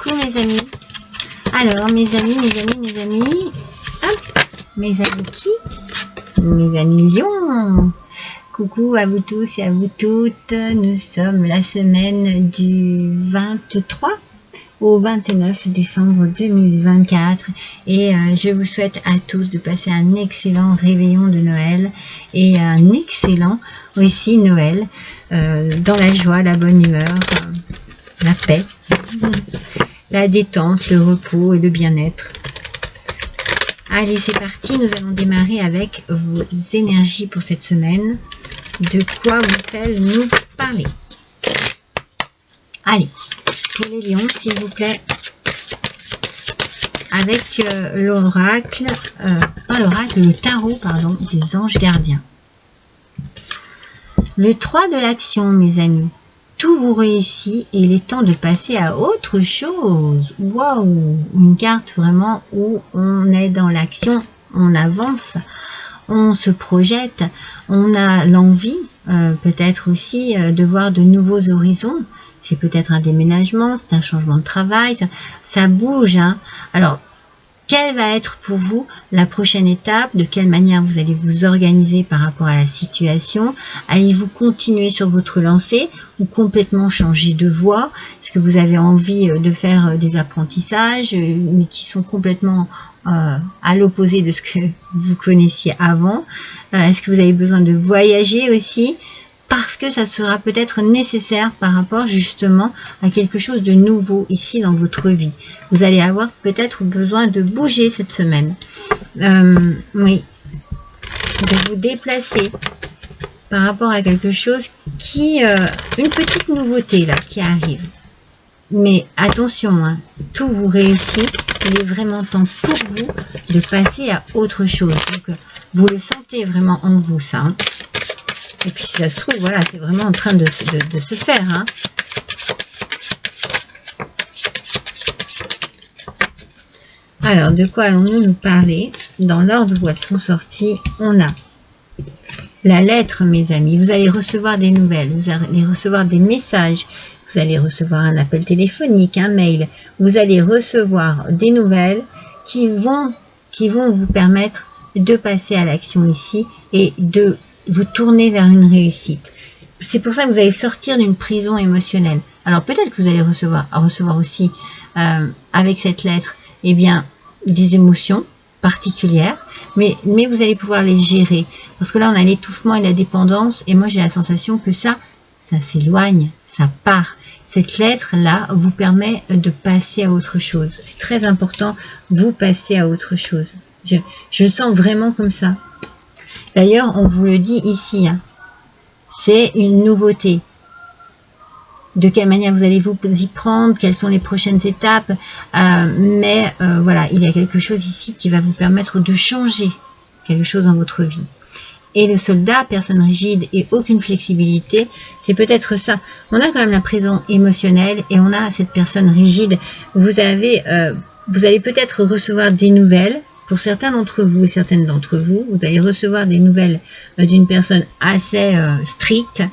coucou mes amis. Alors mes amis, hop, mes amis qui? Mes amis lions. Coucou à vous tous et à vous toutes. Nous sommes la semaine du 23 au 29 décembre 2024 et je vous souhaite à tous de passer un excellent réveillon de Noël et un excellent aussi Noël dans la joie, la bonne humeur, la paix, la détente, le repos et le bien-être. Allez, c'est parti, nous allons démarrer avec vos énergies pour cette semaine. De quoi vont-elles nous parler? Allez, pour les lions, s'il vous plaît, avec l'oracle, pas l'oracle, le tarot, pardon, des anges gardiens. Le 3 de l'action, mes amis. Tout vous réussit et il est temps de passer à autre chose. Waouh! Une carte vraiment où on est dans l'action, on avance, on se projette, on a l'envie peut-être aussi de voir de nouveaux horizons. C'est peut-être un déménagement, c'est un changement de travail, ça bouge. Hein. Alors, quelle va être pour vous la prochaine étape? De quelle manière vous allez vous organiser par rapport à la situation? Allez-vous continuer sur votre lancée ou complètement changer de voie? Est-ce que vous avez envie de faire des apprentissages mais qui sont complètement à l'opposé de ce que vous connaissiez avant? Est-ce que vous avez besoin de voyager aussi? Parce que ça sera peut-être nécessaire par rapport justement à quelque chose de nouveau ici dans votre vie. Vous allez avoir peut-être besoin de bouger cette semaine. Oui, de vous déplacer par rapport à quelque chose qui... une petite nouveauté là qui arrive. Mais attention, hein, tout vous réussit. Il est vraiment temps pour vous de passer à autre chose. Donc, vous le sentez vraiment en vous, ça. Hein. Et puis, si ça se trouve, voilà, c'est vraiment en train de se faire. Hein. Alors, de quoi allons-nous nous parler? Dans l'ordre où elles sont sorties, on a la lettre, mes amis. Vous allez recevoir des nouvelles, vous allez recevoir des messages, vous allez recevoir un appel téléphonique, un mail. Vous allez recevoir des nouvelles qui vont vous permettre de passer à l'action ici et de vous tourner vers une réussite. C'est pour ça que vous allez sortir d'une prison émotionnelle. Alors peut-être que vous allez recevoir aussi avec cette lettre, eh bien, des émotions particulières, mais vous allez pouvoir les gérer. Parce que là, on a l'étouffement et la dépendance, et moi j'ai la sensation que ça s'éloigne, ça part. Cette lettre-là vous permet de passer à autre chose. C'est très important, vous passez à autre chose. Je le sens vraiment comme ça. D'ailleurs, on vous le dit ici, hein, c'est une nouveauté. De quelle manière vous allez vous y prendre, quelles sont les prochaines étapes, voilà, il y a quelque chose ici qui va vous permettre de changer quelque chose dans votre vie. Et le soldat, personne rigide et aucune flexibilité, c'est peut-être ça. On a quand même la prison émotionnelle et on a cette personne rigide. Vous allez peut-être recevoir des nouvelles. Pour certains d'entre vous et certaines d'entre vous, vous allez recevoir des nouvelles d'une personne assez stricte.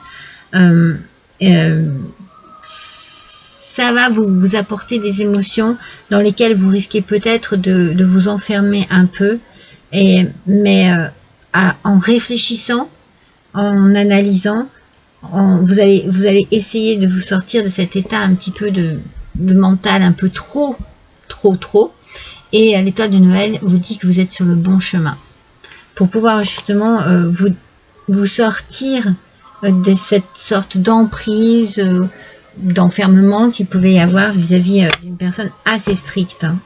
Ça va vous apporter des émotions dans lesquelles vous risquez peut-être de vous enfermer un peu. Mais en réfléchissant, en analysant, vous allez essayer de vous sortir de cet état un petit peu de mental un peu trop. Et l'étoile de Noël vous dit que vous êtes sur le bon chemin. Pour pouvoir justement vous sortir de cette sorte d'emprise, d'enfermement qu'il pouvait y avoir vis-à-vis d'une personne assez stricte. Hein.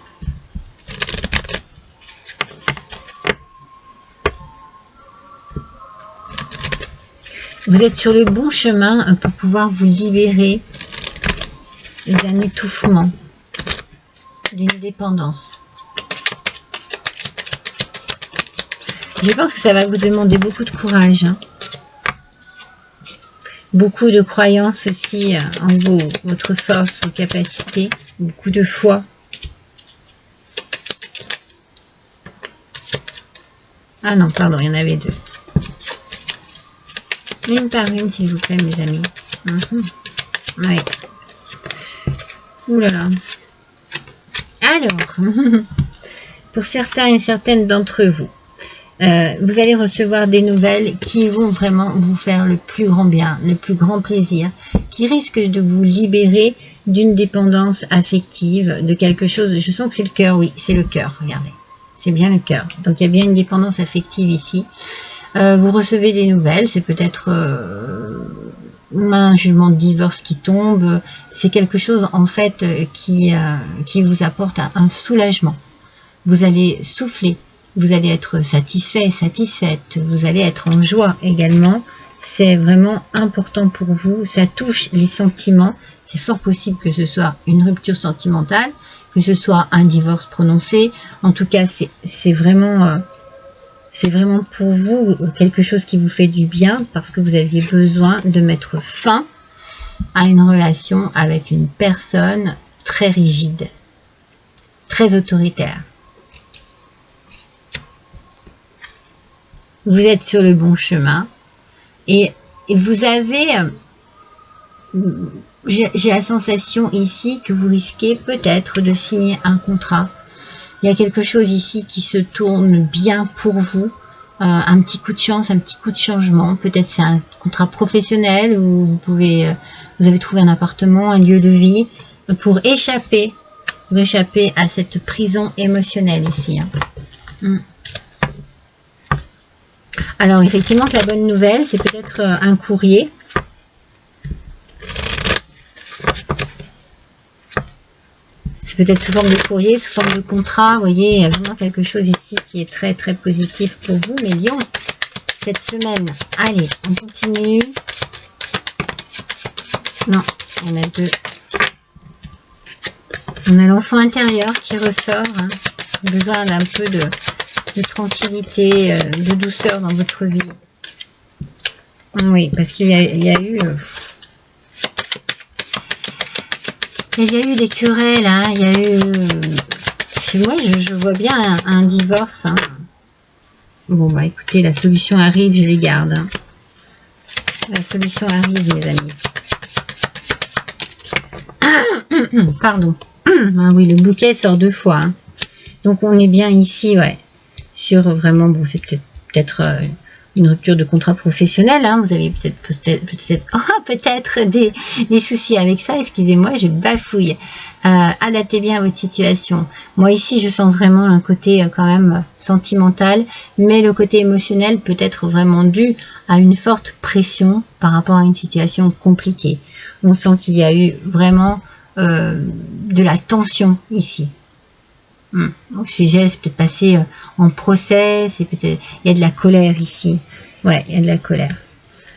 Vous êtes sur le bon chemin pour pouvoir vous libérer d'un étouffement, d'une dépendance. Je pense que ça va vous demander beaucoup de courage. Hein. Beaucoup de croyance aussi en votre force, vos capacités. Beaucoup de foi. Ah non, pardon, il y en avait deux. Une par une, s'il vous plaît, mes amis. Oui. Ouh là là. Alors, pour certains et certaines d'entre vous, vous allez recevoir des nouvelles qui vont vraiment vous faire le plus grand bien, le plus grand plaisir, qui risquent de vous libérer d'une dépendance affective, de quelque chose. Je sens que c'est le cœur, oui, c'est le cœur, regardez. C'est bien le cœur. Donc il y a bien une dépendance affective ici. Vous recevez des nouvelles, c'est peut-être un jugement de divorce qui tombe. C'est quelque chose en fait qui vous apporte un soulagement. Vous allez souffler, vous allez être satisfait, satisfaite, vous allez être en joie également. C'est vraiment important pour vous, ça touche les sentiments. C'est fort possible que ce soit une rupture sentimentale, que ce soit un divorce prononcé. En tout cas, c'est vraiment pour vous quelque chose qui vous fait du bien parce que vous aviez besoin de mettre fin à une relation avec une personne très rigide, très autoritaire. Vous êtes sur le bon chemin et vous avez, j'ai la sensation ici que vous risquez peut-être de signer un contrat. Il y a quelque chose ici qui se tourne bien pour vous, un petit coup de chance, un petit coup de changement. Peut-être c'est un contrat professionnel où vous avez trouvé un appartement, un lieu de vie pour échapper à cette prison émotionnelle ici. Hein. Alors effectivement que la bonne nouvelle, c'est peut-être un courrier. C'est peut-être sous forme de courrier, sous forme de contrat. Vous voyez, il y a vraiment quelque chose ici qui est très très positif pour vous. Mais Lion, cette semaine, allez, on continue. Non, il y en a deux. On a l'enfant intérieur qui ressort. Hein. Besoin d'un peu de tranquillité, de douceur dans votre vie. Oui, parce qu'il y a eu... il y a eu des querelles, hein. Il y a eu... moi, je vois bien un divorce. Hein. Bon, bah écoutez, la solution arrive, je les garde. Hein. La solution arrive, mes amis. Pardon. Ah oui, le bouquet sort 2 fois. Hein. Donc, on est bien ici, ouais. Sur vraiment, bon, c'est peut-être une rupture de contrat professionnel. Hein. Vous avez peut-être des soucis avec ça. Excusez-moi, je bafouille. Adaptez bien à votre situation. Moi, ici, je sens vraiment un côté quand même sentimental, mais le côté émotionnel peut être vraiment dû à une forte pression par rapport à une situation compliquée. On sent qu'il y a eu vraiment de la tension ici. Au sujet, c'est peut-être passé en procès, il y a de la colère ici. Ouais, il y a de la colère.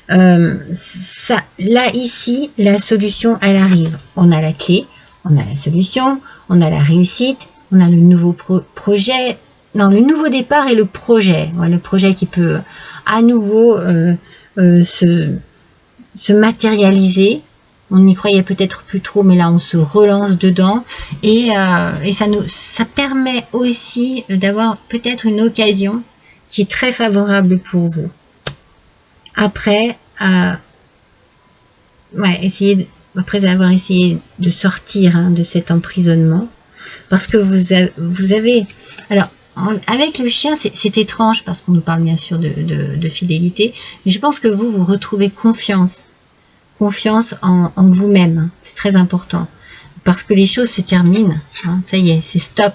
Là, ici, la solution, elle arrive. On a la clé, on a la solution, on a la réussite, on a le nouveau projet. Non, le nouveau départ et le projet. Ouais, le projet qui peut à nouveau se matérialiser. On n'y croyait peut-être plus trop, mais là on se relance dedans et ça permet aussi d'avoir peut-être une occasion qui est très favorable pour vous. Après, après avoir essayé de sortir de cet emprisonnement, parce que vous avez... Alors, avec le chien, c'est étrange parce qu'on nous parle bien sûr de fidélité, mais je pense que vous retrouvez confiance en vous-même, c'est très important, parce que les choses se terminent, hein, ça y est, c'est stop,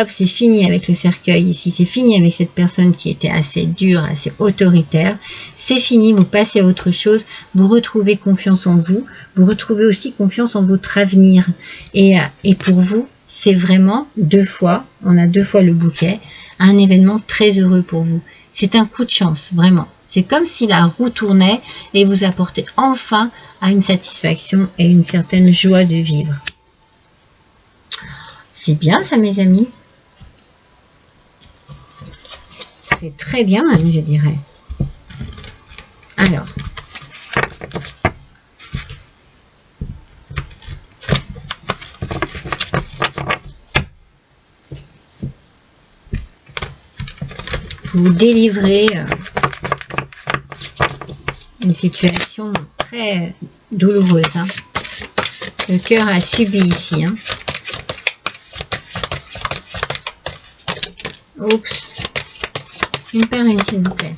c'est fini avec le cercueil ici, c'est fini avec cette personne qui était assez dure, assez autoritaire, c'est fini, vous passez à autre chose, vous retrouvez confiance en vous, vous retrouvez aussi confiance en votre avenir, et pour vous, c'est vraiment 2 fois, on a 2 fois le bouquet, un événement très heureux pour vous, c'est un coup de chance, vraiment. C'est comme si la roue tournait et vous apportez enfin à une satisfaction et une certaine joie de vivre. C'est bien ça, mes amis. C'est très bien, même, je dirais. Alors. Vous délivrez une situation très douloureuse. Hein. Le cœur a subi ici. Hein. Oups. Une paire, une s'il vous plaît.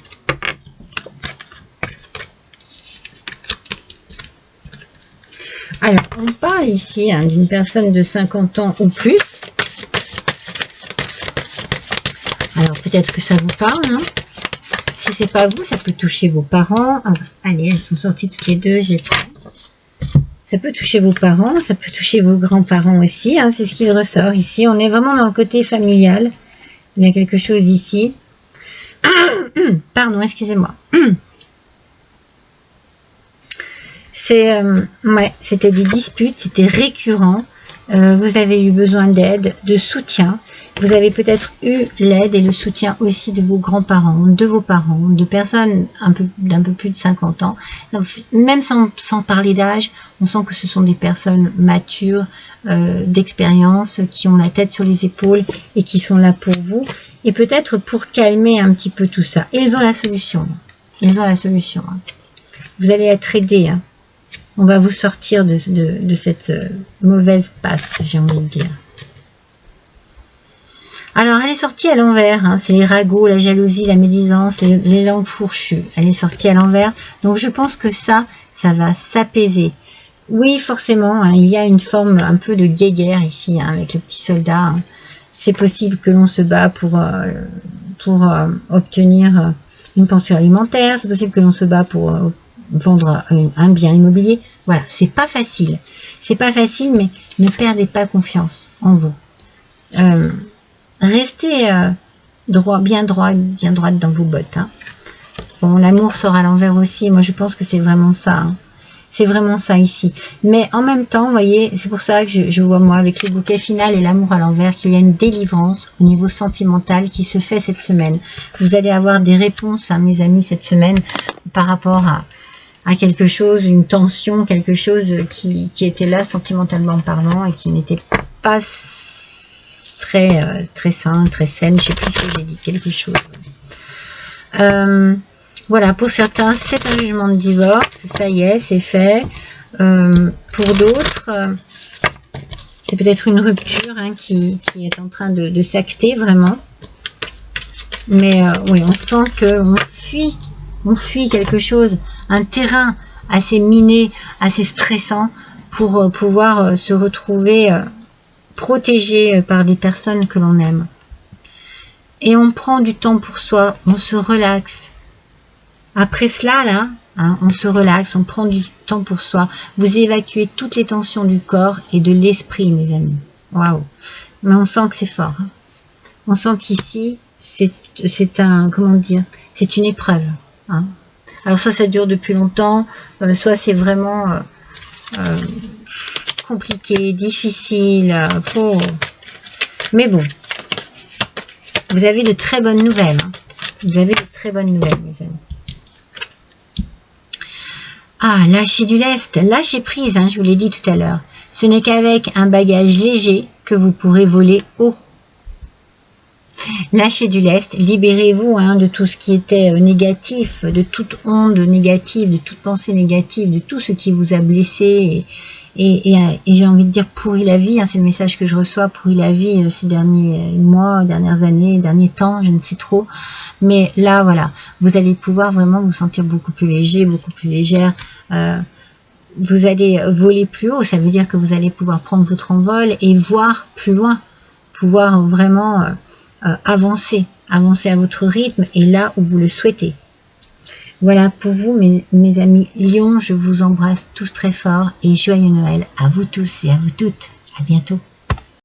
Alors, on parle ici hein, d'une personne de 50 ans ou plus. Alors, peut-être que ça vous parle. Hein. Si c'est pas vous, ça peut toucher vos parents. Ah, allez, elles sont sorties toutes les deux. J'ai pris. Ça peut toucher vos parents, ça peut toucher vos grands-parents aussi. Hein, c'est ce qu'il ressort ici. On est vraiment dans le côté familial. Il y a quelque chose ici. Pardon, excusez-moi. Ouais, c'était des disputes, c'était récurrent. Vous avez eu besoin d'aide, de soutien. Vous avez peut-être eu l'aide et le soutien aussi de vos grands-parents, de vos parents, de personnes d'un peu plus de 50 ans. Donc, même sans parler d'âge, on sent que ce sont des personnes matures, d'expérience, qui ont la tête sur les épaules et qui sont là pour vous. Et peut-être pour calmer un petit peu tout ça. Et ils ont la solution. Ils ont la solution. Hein. Vous allez être aidés. Hein. On va vous sortir de cette mauvaise passe, j'ai envie de dire. Alors, elle est sortie à l'envers. Hein, c'est les ragots, la jalousie, la médisance, les langues fourchues. Elle est sortie à l'envers. Donc, je pense que ça va s'apaiser. Oui, forcément, hein, il y a une forme un peu de guéguerre ici, hein, avec le petit soldat. Hein. C'est possible que l'on se bat pour obtenir une pension alimentaire. C'est possible que l'on se bat pour vendre un bien immobilier. Voilà, c'est pas facile. C'est pas facile, mais ne perdez pas confiance en vous. Restez bien droite dans vos bottes. Hein. Bon, l'amour sera à l'envers aussi. Moi, je pense que c'est vraiment ça. Hein. C'est vraiment ça ici. Mais en même temps, vous voyez, c'est pour ça que je vois moi, avec le bouquet final et l'amour à l'envers, qu'il y a une délivrance au niveau sentimental qui se fait cette semaine. Vous allez avoir des réponses, hein, mes amis, cette semaine, par rapport à quelque chose, une tension, quelque chose qui était là sentimentalement parlant et qui n'était pas très sain, très saine. Je ne sais plus si j'ai dit quelque chose. Voilà, pour certains, c'est un jugement de divorce, ça y est, c'est fait. Pour d'autres, c'est peut-être une rupture hein, qui est en train de s'acter vraiment. Mais oui, on sent qu'on fuit quelque chose, un terrain assez miné, assez stressant pour pouvoir se retrouver protégé par des personnes que l'on aime. Et on prend du temps pour soi, on se relaxe. Après cela, là, hein, on se relaxe, on prend du temps pour soi. Vous évacuez toutes les tensions du corps et de l'esprit, mes amis. Waouh! Mais on sent que c'est fort. Hein. On sent qu'ici, c'est un, comment dire, c'est une épreuve. Hein. Alors, soit ça dure depuis longtemps, soit c'est vraiment compliqué, difficile. Mais bon, vous avez de très bonnes nouvelles. Hein. Vous avez de très bonnes nouvelles, mes amis. Ah, lâcher du lest, lâcher prise, hein, je vous l'ai dit tout à l'heure. Ce n'est qu'avec un bagage léger que vous pourrez voler haut. Lâchez du lest, libérez-vous hein, de tout ce qui était négatif, de toute onde négative, de toute pensée négative, de tout ce qui vous a blessé et j'ai envie de dire pourri la vie, hein, c'est le message que je reçois, pourri la vie ces derniers mois, dernières années, derniers temps, je ne sais trop. Mais là, voilà, vous allez pouvoir vraiment vous sentir beaucoup plus léger, beaucoup plus légère. Vous allez voler plus haut, ça veut dire que vous allez pouvoir prendre votre envol et voir plus loin, pouvoir vraiment avancer à votre rythme et là où vous le souhaitez. Voilà pour vous mes amis Lions, je vous embrasse tous très fort et joyeux Noël à vous tous et à vous toutes. À bientôt.